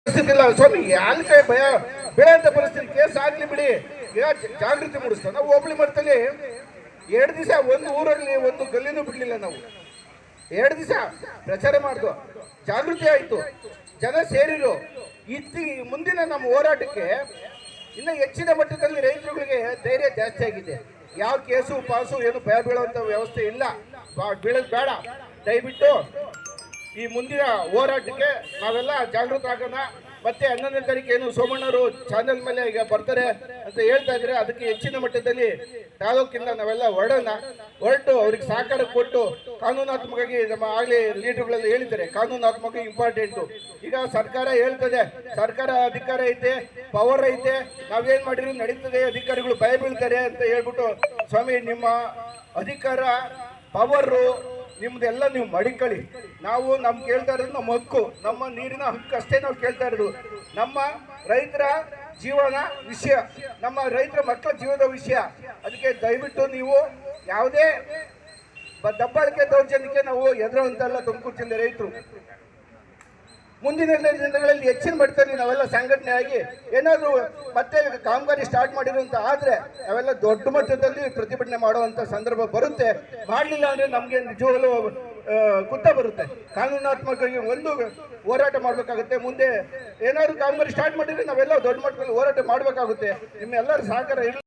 ಪರಿಸ್ಥಿತಿ ಸ್ವಾಮಿ ಯಾಕೆ ಭಯ ಬೇಡ ಅಂತ ಪರಿಸ್ಥಿತಿ ಕೇಸ್ ಆಗ್ಲಿ ಬಿಡಿ. ಈಗ ಜಾಗೃತಿ ಮೂಡಿಸ್ತಾ ನಾವು ಹೋಬಳಿ ಮಟ್ಟದಲ್ಲಿ 2 ದಿವಸ ಒಂದು ಊರಲ್ಲಿ ಒಂದು ಗಲ್ಲಿನೂ ಬಿಡ್ಲಿಲ್ಲ. ನಾವು 2 ದಿವಸ ಪ್ರಚಾರ ಮಾಡಿದ್ವು, ಜಾಗೃತಿ ಆಯ್ತು, ಜನ ಸೇರಿರು. ಮುಂದಿನ ನಮ್ಮ ಹೋರಾಟಕ್ಕೆ ಇನ್ನು ಹೆಚ್ಚಿನ ಮಟ್ಟದಲ್ಲಿ ರೈತರುಗಳಿಗೆ ಧೈರ್ಯ ಜಾಸ್ತಿ ಆಗಿದೆ. ಯಾವ ಕೇಸು ಪಾಸು ಏನು ಭಯ ಬೀಳುವಂತ ವ್ಯವಸ್ಥೆ ಇಲ್ಲ, ಬೀಳೋದು ಬೇಡ. ದಯವಿಟ್ಟು ಈ ಮುಂದಿನ ಹೋರಾಟಕ್ಕೆ ನಾವೆಲ್ಲ ಜಾಗೃತ ಆಗೋಣ. ಮತ್ತೆ 11ನೇ ತಾರೀಕು ಏನು ಸೋಮಣ್ಣವರು ಚಾನೆಲ್ ಮೇಲೆ ಈಗ ಬರ್ತಾರೆ ಅಂತ ಹೇಳ್ತಾ ಇದ್ರೆ, ಅದಕ್ಕೆ ಹೆಚ್ಚಿನ ಮಟ್ಟದಲ್ಲಿ ತಾಲೂಕಿಂದ ನಾವೆಲ್ಲ ಹೊರಟು ಅವ್ರಿಗೆ ಸಹಕಾರ ಕೊಟ್ಟು ಕಾನೂನಾತ್ಮಕವಾಗಿ ನಮ್ಮ ಆಗಲಿ ಲೀಡರ್ಗಳೆಲ್ಲ ಹೇಳಿದ್ದಾರೆ, ಕಾನೂನಾತ್ಮಕ ಇಂಪಾರ್ಟೆಂಟು. ಈಗ ಸರ್ಕಾರ ಹೇಳ್ತದೆ, ಸರ್ಕಾರ ಅಧಿಕಾರ ಐತೆ, ಪವರ್ ಐತೆ, ನಾವೇನ್ ಮಾಡಿದ್ರು ನಡೀತದೆ, ಅಧಿಕಾರಿಗಳು ಭಯ ಬೀಳ್ತಾರೆ ಅಂತ ಹೇಳ್ಬಿಟ್ಟು, ಸ್ವಾಮಿ ನಿಮ್ಮ ಅಧಿಕಾರ ಪವರು ನಿಮ್ದೆಲ್ಲ ನೀವು ಮಡಿಕೊಳ್ಳಿ. ನಾವು ಕೇಳ್ತಾ ಇರೋದು ನಮ್ಮ ಹಕ್ಕು, ನಮ್ಮ ನೀರಿನ ಹಕ್ಕು ಅಷ್ಟೇ ನಾವು ಕೇಳ್ತಾ ಇರೋದು. ನಮ್ಮ ರೈತರ ಜೀವನ ವಿಷಯ, ನಮ್ಮ ರೈತರ ಮಕ್ಕಳ ಜೀವನದ ವಿಷಯ. ಅದಕ್ಕೆ ದಯವಿಟ್ಟು ನೀವು ಯಾವುದೇ ದಬ್ಬಾಳಿಕೆ ದೌರ್ಜನ್ಯಕ್ಕೆ ನಾವು ಎದುರುವಂತಲ್ಲ. ತುಮಕೂರು ಜಿಲ್ಲೆ ರೈತರು ಮುಂದಿನ ದಿನಗಳಲ್ಲಿ ಹೆಚ್ಚಿನ ಮಟ್ಟದಲ್ಲಿ ನಾವೆಲ್ಲ ಸಂಘಟನೆ ಆಗಿ ಏನಾದರೂ ಮತ್ತೆ ಕಾಮಗಾರಿ ಸ್ಟಾರ್ಟ್ ಮಾಡಿರುವಂತ ಆದ್ರೆ ನಾವೆಲ್ಲ ದೊಡ್ಡ ಮಟ್ಟದಲ್ಲಿ ಪ್ರತಿಭಟನೆ ಮಾಡುವಂತ ಸಂದರ್ಭ ಬರುತ್ತೆ. ಮಾಡಲಿಲ್ಲ ಅಂದ್ರೆ ನಮ್ಗೆ ನಿಜವಾಗಲೂ ಕುತ್ತ ಬರುತ್ತೆ. ಕಾನೂನಾತ್ಮಕವಾಗಿ ಒಂದು ಹೋರಾಟ ಮಾಡಬೇಕಾಗುತ್ತೆ. ಮುಂದೆ ಏನಾದ್ರು ಕಾಮಗಾರಿ ಸ್ಟಾರ್ಟ್ ಮಾಡಿದ್ರೆ ನಾವೆಲ್ಲ ದೊಡ್ಡ ಮಟ್ಟದಲ್ಲಿ ಹೋರಾಟ ಮಾಡಬೇಕಾಗುತ್ತೆ. ನಿಮ್ಮೆಲ್ಲರ ಸಹಕಾರ